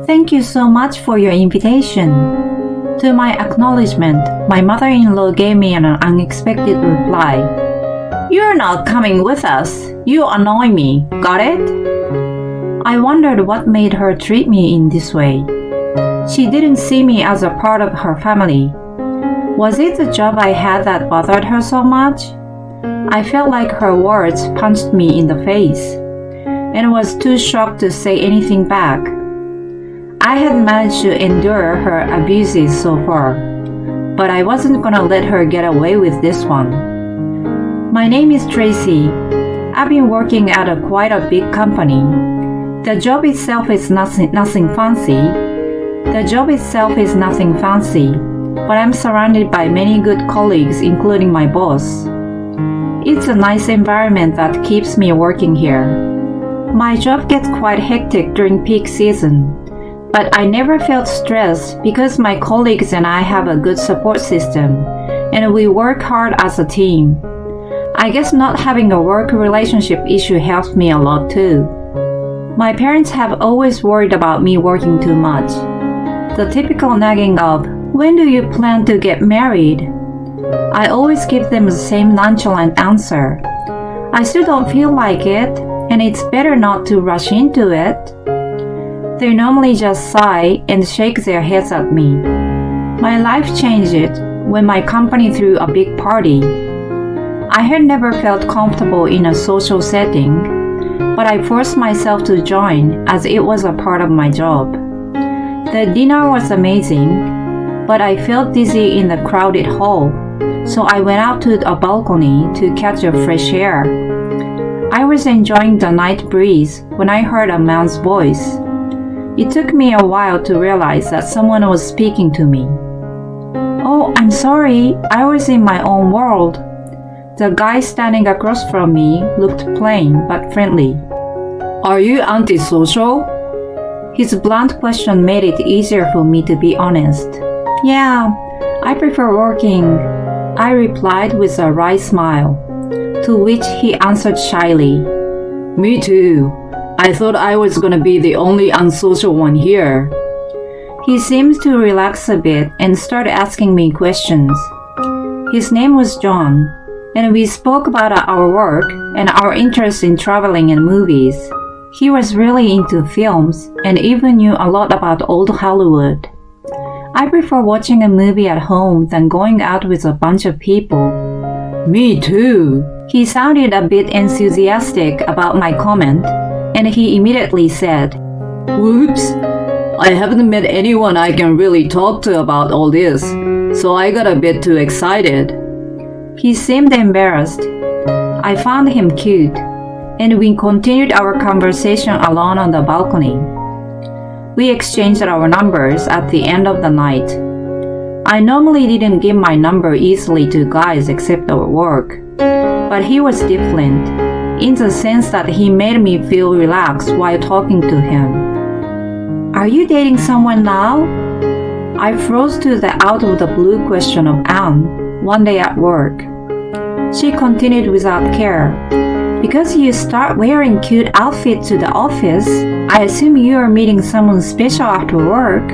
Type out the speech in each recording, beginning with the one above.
Thank you so much for your invitation. To my acknowledgement, my mother-in-law gave me an unexpected reply. You're not coming with us. You annoy me. Got it? I wondered what made her treat me in this way. She didn't see me as a part of her family. Was it the job I had that bothered her so much? I felt like her words punched me in the face, and was too shocked to say anything back. I had managed to endure her abuses so far, but I wasn't gonna let her get away with this one. My name is Tracy. I've been working at quite a big company. The job itself is nothing fancy. But I'm surrounded by many good colleagues, including my boss. It's a nice environment that keeps me working here. My job gets quite hectic during peak season, but I never felt stressed because my colleagues and I have a good support system, and we work hard as a team. I guess not having a work relationship issue helps me a lot too. My parents have always worried about me working too much. The typical nagging of, "When do you plan to get married?" I always give them the same nonchalant answer. I still don't feel like it, and it's better not to rush into it. They normally just sigh and shake their heads at me. My life changed when my company threw a big party. I had never felt comfortable in a social setting, but I forced myself to join as it was a part of my job. The dinner was amazing, but I felt dizzy in the crowded hall, so I went out to a balcony to catch a fresh air. I was enjoying the night breeze when I heard a man's voice. It took me a while to realize that someone was speaking to me. "Oh, I'm sorry, I was in my own world." The guy standing across from me looked plain but friendly. "Are you antisocial?" His blunt question made it easier for me to be honest. "Yeah, I prefer working," I replied with a wry smile, to which he answered shyly, "Me too. I thought I was gonna be the only unsocial one here." He seemed to relax a bit and started asking me questions. His name was John, and we spoke about our work and our interest in traveling and movies. He was really into films and even knew a lot about old Hollywood. I prefer watching a movie at home than going out with a bunch of people. "Me too." He sounded a bit enthusiastic about my comment, and he immediately said, "Whoops, I haven't met anyone I can really talk to about all this, so I got a bit too excited." He seemed embarrassed. I found him cute, and we continued our conversation alone on the balcony. We exchanged our numbers at the end of the night. I normally didn't give my number easily to guys except at work, but he was different, in the sense that he made me feel relaxed while talking to him. "Are you dating someone now?" I froze to the out of the blue question of Anne one day at work. She continued without care. "Because you start wearing cute outfits to the office, I assume you are meeting someone special after work."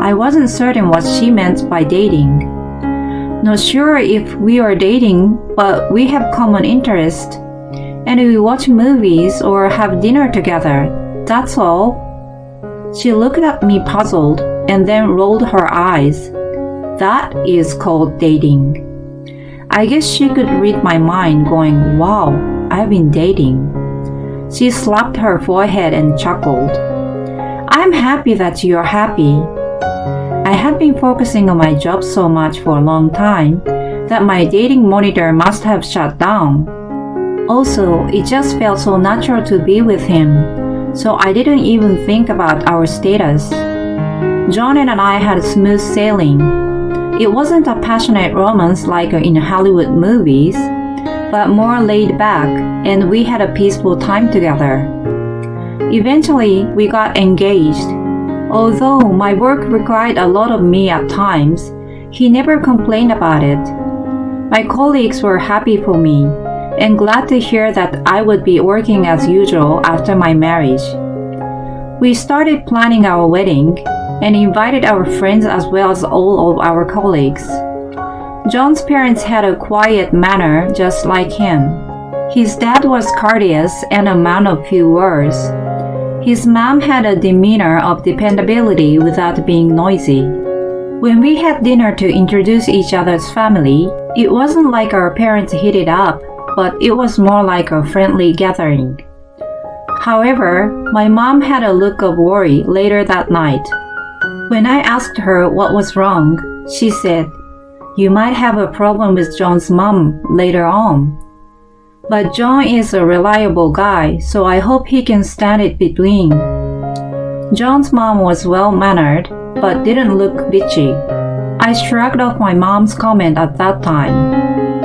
I wasn't certain what she meant by dating. Not sure if we are dating, but we have common interest, and we watch movies or have dinner together. That's all. She looked at me puzzled and then rolled her eyes. That is called dating. I guess she could read my mind, going, "Wow, I've been dating." She slapped her forehead and chuckled. "I'm happy that you're happy." I had been focusing on my job so much for a long time that my dating monitor must have shut down. Also, it just felt so natural to be with him, so I didn't even think about our status. John and I had smooth sailing. It wasn't a passionate romance like in Hollywood movies, but more laid back, and we had a peaceful time together. Eventually, we got engaged. Although my work required a lot of me at times, he never complained about it. My colleagues were happy for me and glad to hear that I would be working as usual after my marriage. We started planning our wedding and invited our friends as well as all of our colleagues. John's parents had a quiet manner just like him. His dad was courteous and a man of few words. His mom had a demeanor of dependability without being noisy. When we had dinner to introduce each other's family, it wasn't like our parents hit it up, but it was more like a friendly gathering. However, my mom had a look of worry later that night. When I asked her what was wrong, she said, "You might have a problem with John's mom later on. But John is a reliable guy, so I hope he can stand it between." John's mom was well-mannered, but didn't look bitchy. I shrugged off my mom's comment at that time.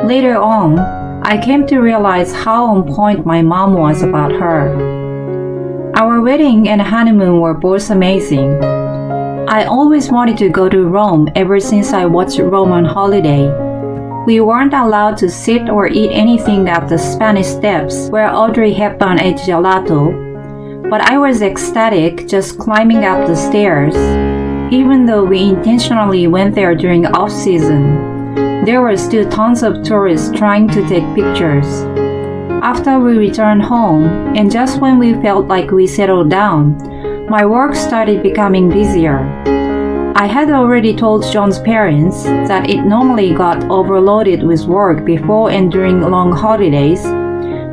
Later on, I came to realize how on point my mom was about her. Our wedding and honeymoon were both amazing. I always wanted to go to Rome ever since I watched Rome on holiday. We weren't allowed to sit or eat anything at the Spanish Steps where Audrey Hepburn ate gelato, but I was ecstatic just climbing up the stairs. Even though we intentionally went there during off-season, there were still tons of tourists trying to take pictures. After we returned home, and just when we felt like we settled down, my work started becoming busier. I had already told John's parents that it normally got overloaded with work before and during long holidays,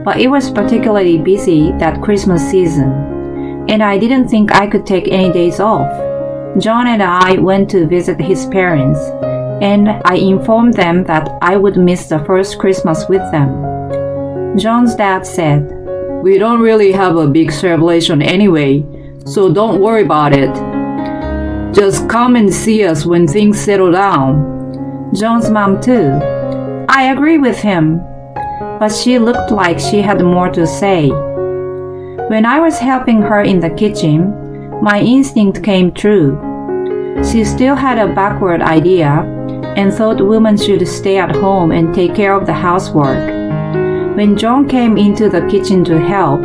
but it was particularly busy that Christmas season, and I didn't think I could take any days off. John and I went to visit his parents, and I informed them that I would miss the first Christmas with them. John's dad said, "We don't really have a big celebration anyway, so don't worry about it. Just come and see us when things settle down." John's mom too. I agree with him, but she looked like she had more to say. When I was helping her in the kitchen, my instinct came true. She still had a backward idea and thought women should stay at home and take care of the housework. When John came into the kitchen to help,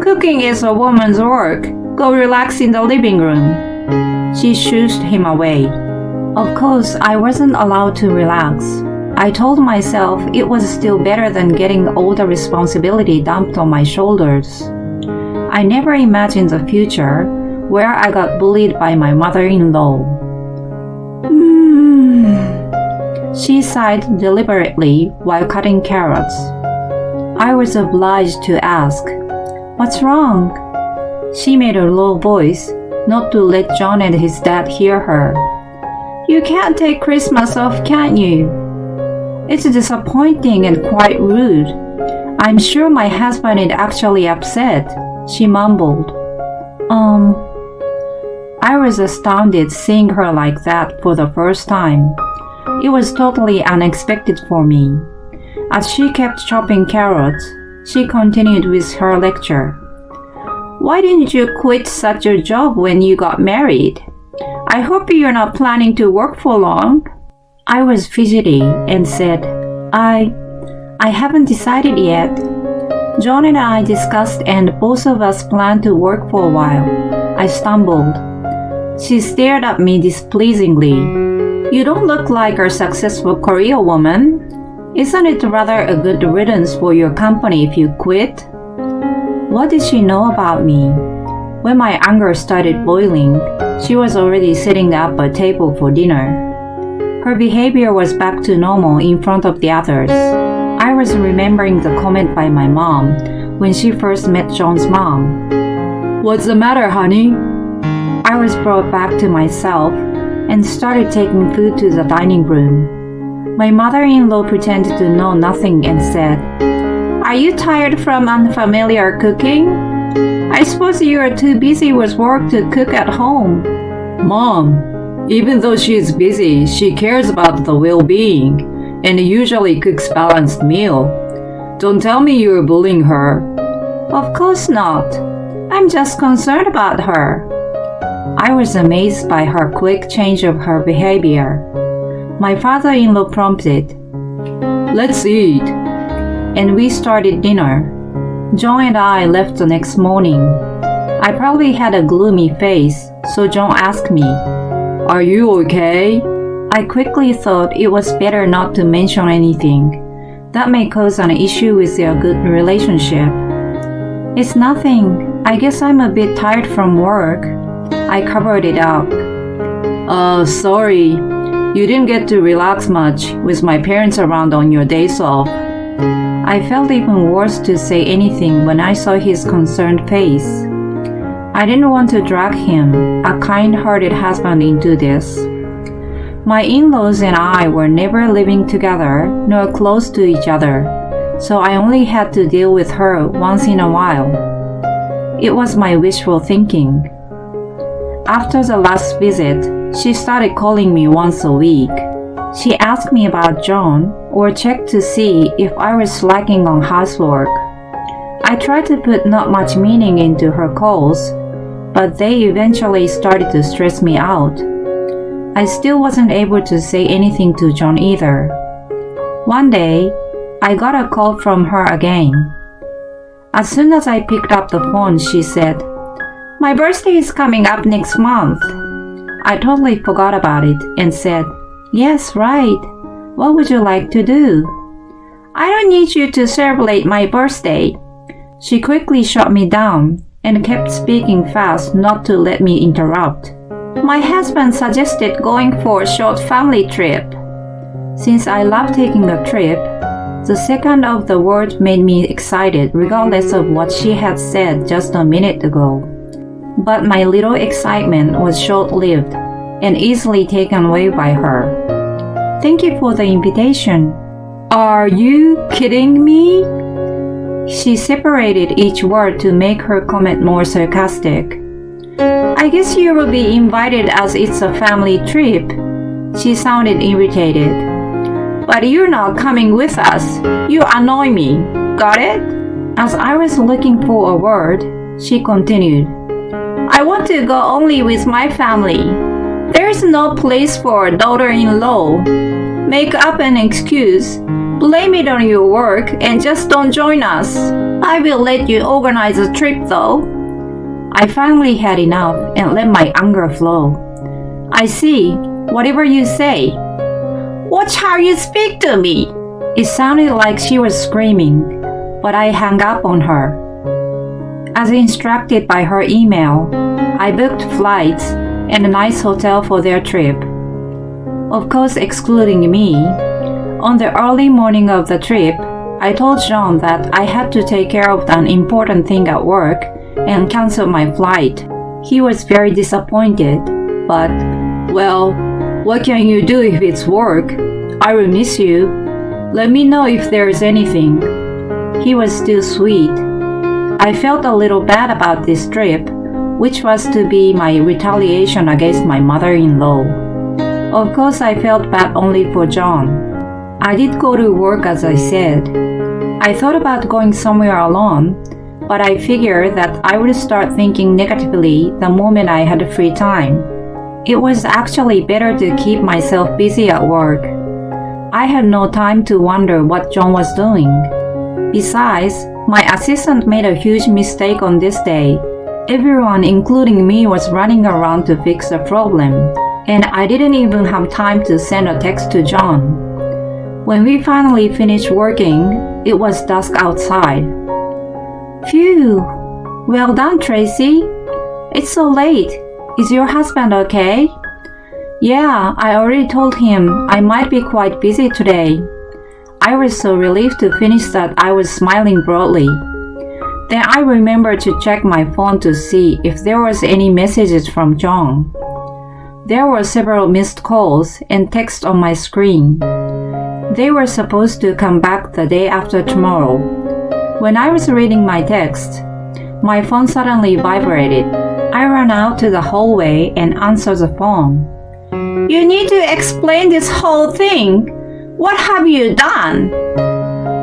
"Cooking is a woman's work. Go relax in the living room." She shushed him away. Of course, I wasn't allowed to relax. I told myself it was still better than getting all the responsibility dumped on my shoulders. I never imagined the future where I got bullied by my mother-in-law. She sighed deliberately while cutting carrots. I was obliged to ask, "What's wrong?" She made a low voice, not to let John and his dad hear her. "You can't take Christmas off, can you? It's disappointing and quite rude. I'm sure my husband is actually upset," she mumbled. I was astounded seeing her like that for the first time. It was totally unexpected for me. As she kept chopping carrots, she continued with her lecture. "Why didn't you quit such a job when you got married? I hope you're not planning to work for long." I was fidgety and said, I haven't decided yet. John and I discussed and both of us planned to work for a while." I stumbled. She stared at me displeasingly. "You don't look like a successful career woman. Isn't it rather a good riddance for your company if you quit?" What did she know about me? When my anger started boiling, she was already setting up a table for dinner. Her behavior was back to normal in front of the others. I was remembering the comment by my mom when she first met John's mom. "What's the matter, honey?" I was brought back to myself and started taking food to the dining room. My mother-in-law pretended to know nothing and said, "Are you tired from unfamiliar cooking? I suppose you are too busy with work to cook at home." "Mom, even though she is busy, she cares about the well-being and usually cooks balanced meal. Don't tell me you're bullying her." "Of course not. I'm just concerned about her." I was amazed by her quick change of her behavior. My father-in-law prompted, "Let's eat." And we started dinner. John and I left the next morning. I probably had a gloomy face, so John asked me, "Are you okay?" I quickly thought it was better not to mention anything. That may cause an issue with their good relationship. "It's nothing. I guess I'm a bit tired from work." I covered it up. Sorry. You didn't get to relax much with my parents around on your days off." I felt even worse to say anything when I saw his concerned face. I didn't want to drag him, a kind-hearted husband, into this. My in-laws and I were never living together nor close to each other, so I only had to deal with her once in a while. It was my wishful thinking. After the last visit, she started calling me once a week. She asked me about John or checked to see if I was slacking on housework. I tried to put not much meaning into her calls, but they eventually started to stress me out. I still wasn't able to say anything to John either. One day, I got a call from her again. As soon as I picked up the phone, she said, "My birthday is coming up next month." I totally forgot about it and said, "Yes, right. What would you like to do?" "I don't need you to celebrate my birthday." She quickly shut me down and kept speaking fast not to let me interrupt. "My husband suggested going for a short family trip." Since I love taking a trip, the second of the word made me excited regardless of what she had said just a minute ago. But my little excitement was short-lived and easily taken away by her. "Thank you for the invitation." "Are you kidding me?" She separated each word to make her comment more sarcastic. "I guess you will be invited as it's a family trip." She sounded irritated. "But you're not coming with us. You annoy me. Got it?" As I was looking for a word, she continued, "I want to go only with my family. There's no place for a daughter-in-law. Make up an excuse, blame it on your work, and just don't join us. I will let you organize a trip though." I finally had enough and let my anger flow. "I see. Whatever you say." "Watch how you speak to me." It sounded like she was screaming, but I hung up on her. As instructed by her email, I booked flights and a nice hotel for their trip. Of course, excluding me. On the early morning of the trip, I told John that I had to take care of an important thing at work and cancel my flight. He was very disappointed, but, well, what can you do if it's work? I will miss you. Let me know if there's anything. He was still sweet. I felt a little bad about this trip, which was to be my retaliation against my mother-in-law. Of course, I felt bad only for John. I did go to work as I said. I thought about going somewhere alone, but I figured that I would start thinking negatively the moment I had free time. It was actually better to keep myself busy at work. I had no time to wonder what John was doing. Besides, my assistant made a huge mistake on this day. Everyone, including me, was running around to fix the problem, and I didn't even have time to send a text to John. When we finally finished working, it was dusk outside. Phew! Well done, Tracy. It's so late. Is your husband okay? Yeah, I already told him I might be quite busy today. I was so relieved to finish that I was smiling broadly. Then I remembered to check my phone to see if there was any messages from John. There were several missed calls and texts on my screen. They were supposed to come back the day after tomorrow. When I was reading my text, my phone suddenly vibrated. I ran out to the hallway and answered the phone. "You need to explain this whole thing. What have you done?"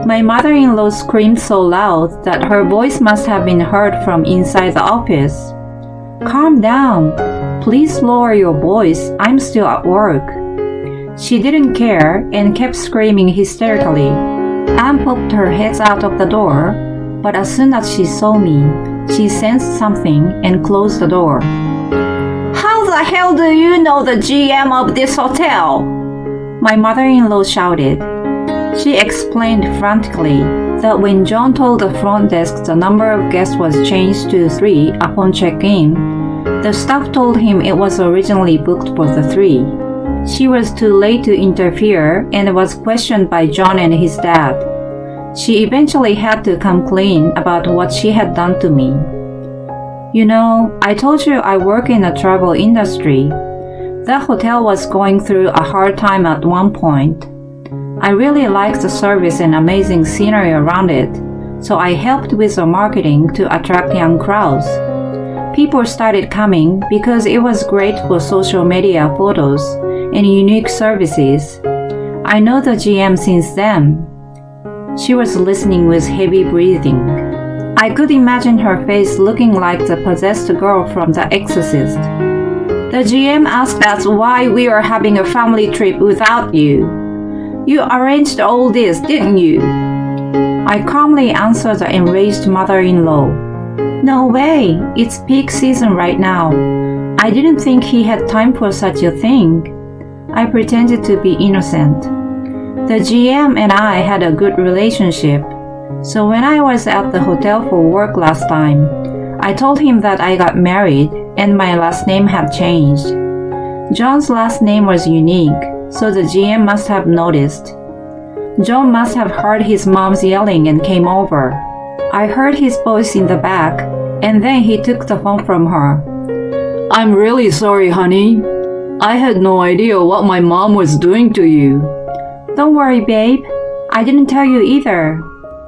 My mother-in-law screamed so loud that her voice must have been heard from inside the office. "Calm down. Please lower your voice. I'm still at work." She didn't care and kept screaming hysterically. Anne poked her head out of the door, but as soon as she saw me, She sensed something and closed the door. How the hell do you know the GM of this hotel? My mother-in-law shouted. She explained frantically that when John told the front desk the number of guests was changed to 3 upon check-in, the staff told him it was originally booked for the 3. She was too late to interfere and was questioned by John and his dad. She eventually had to come clean about what she had done to me. You know, I told you I work in the travel industry. That hotel was going through a hard time at one point. I really liked the service and amazing scenery around it, so I helped with the marketing to attract young crowds. People started coming because it was great for social media photos and unique services. I know the GM since then. She was listening with heavy breathing. I could imagine her face looking like the possessed girl from The Exorcist. The GM asked us why we were having a family trip without you. You arranged all this, didn't you? I calmly answered the enraged mother-in-law. No way, it's peak season right now. I didn't think he had time for such a thing. I pretended to be innocent. The GM and I had a good relationship, so when I was at the hotel for work last time, I told him that I got married and my last name had changed. John's last name was unique, so the GM must have noticed. John must have heard his mom's yelling and came over. I heard his voice in the back, and then he took the phone from her. I'm really sorry, honey. I had no idea what my mom was doing to you. Don't worry, babe. I didn't tell you either.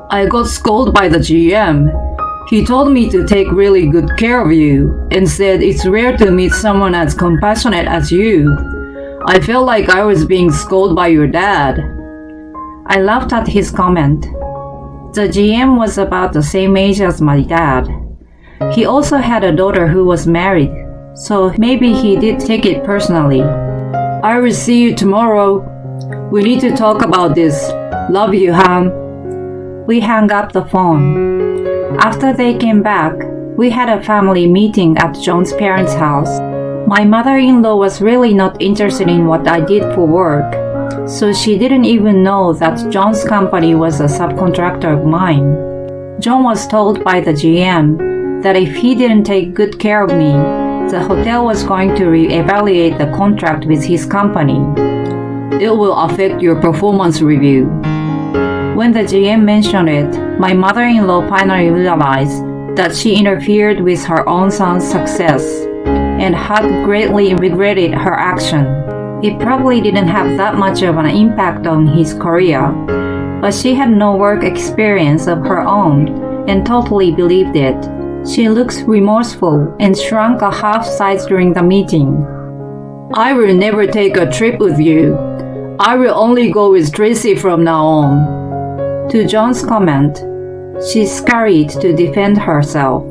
I got scolded by the GM. He told me to take really good care of you and said it's rare to meet someone as compassionate as you. I felt like I was being scolded by your dad. I laughed at his comment. The GM was about the same age as my dad. He also had a daughter who was married, so maybe he did take it personally. I will see you tomorrow. We need to talk about this. Love you, Han. We hung up the phone. After they came back, we had a family meeting at John's parents' house. My mother-in-law was really not interested in what I did for work, so she didn't even know that John's company was a subcontractor of mine. John was told by the GM that if he didn't take good care of me, the hotel was going to re-evaluate the contract with his company. It will affect your performance review. When the GM mentioned it, my mother-in-law finally realized that she interfered with her own son's success and had greatly regretted her action. It probably didn't have that much of an impact on his career, but she had no work experience of her own and totally believed it. She looked remorseful and shrunk a half size during the meeting. I will never take a trip with you. I will only go with Tracy from now on. To John's comment, she scurried to defend herself.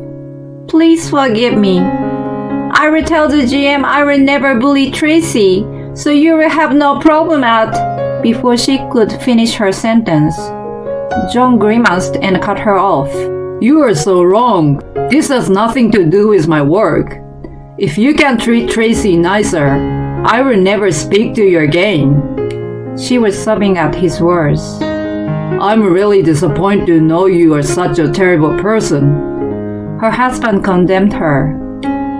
Please forgive me. I will tell the GM I will never bully Tracy, so you will have no problem at... Before she could finish her sentence, John grimaced and cut her off. You are so wrong. This has nothing to do with my work. If you can treat Tracy nicer, I will never speak to you again. She was sobbing at his words. I'm really disappointed to know you are such a terrible person. Her husband condemned her.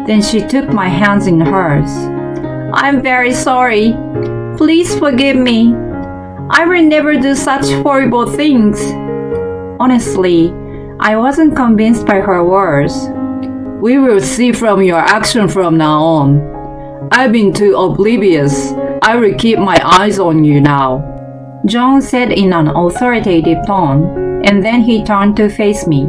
Then she took my hands in hers. I'm very sorry. Please forgive me. I will never do such horrible things. Honestly, I wasn't convinced by her words. We will see from your action from now on. I've been too oblivious. I will keep my eyes on you now. John said in an authoritative tone, and then he turned to face me.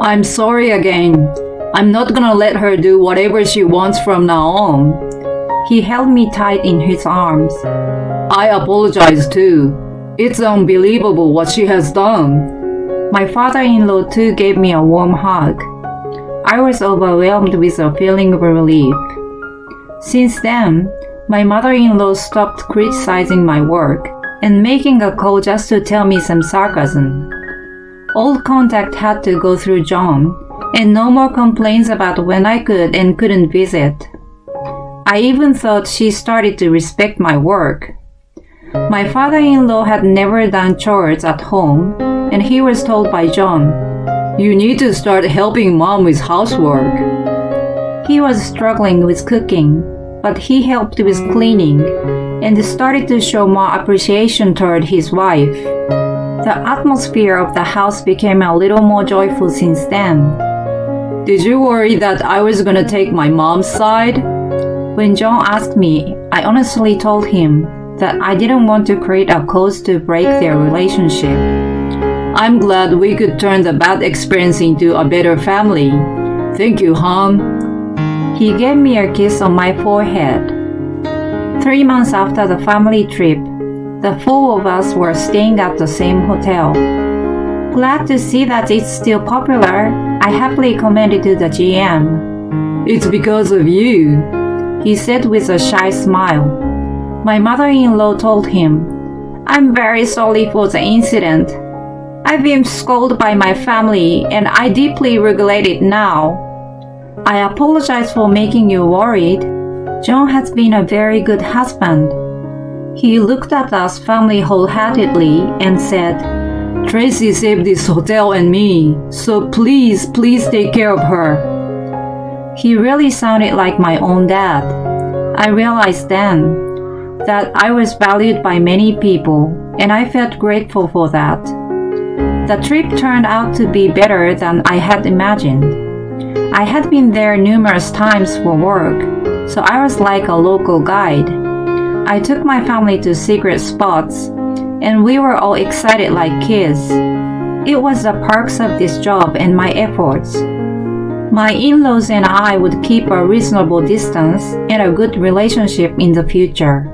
I'm sorry again. I'm not gonna let her do whatever she wants from now on. He held me tight in his arms. I apologize too. It's unbelievable what she has done. My father-in-law too gave me a warm hug. I was overwhelmed with a feeling of relief. Since then, my mother-in-law stopped criticizing my work and making a call just to tell me some sarcasm. All contact had to go through John, And no more complaints about when I could and couldn't visit. I even thought she started to respect my work. My father-in-law had never done chores at home, and he was told by John, "You need to start helping mom with housework." He was struggling with cooking, but he helped with cleaning and started to show more appreciation toward his wife. The atmosphere of the house became a little more joyful since then. "Did you worry that I was gonna take my mom's side?" When John asked me, I honestly told him that I didn't want to create a cause to break their relationship. "I'm glad we could turn the bad experience into a better family. Thank you, hon." He gave me a kiss on my forehead. 3 months after the family trip, the four of us were staying at the same hotel. "Glad to see that it's still popular," I happily commented to the GM. "It's because of you," he said with a shy smile. My mother-in-law told him, "I'm very sorry for the incident. I've been scolded by my family and I deeply regret it now. I apologize for making you worried. John has been a very good husband." He looked at us family wholeheartedly and said, "Tracy saved this hotel and me, so please take care of her." He really sounded like my own dad. I realized then that I was valued by many people, and I felt grateful for that. The trip turned out to be better than I had imagined. I had been there numerous times for work, so I was like a local guide. I took my family to secret spots, and we were all excited like kids. It was the perks of this job and my efforts. My in-laws and I would keep a reasonable distance and a good relationship in the future.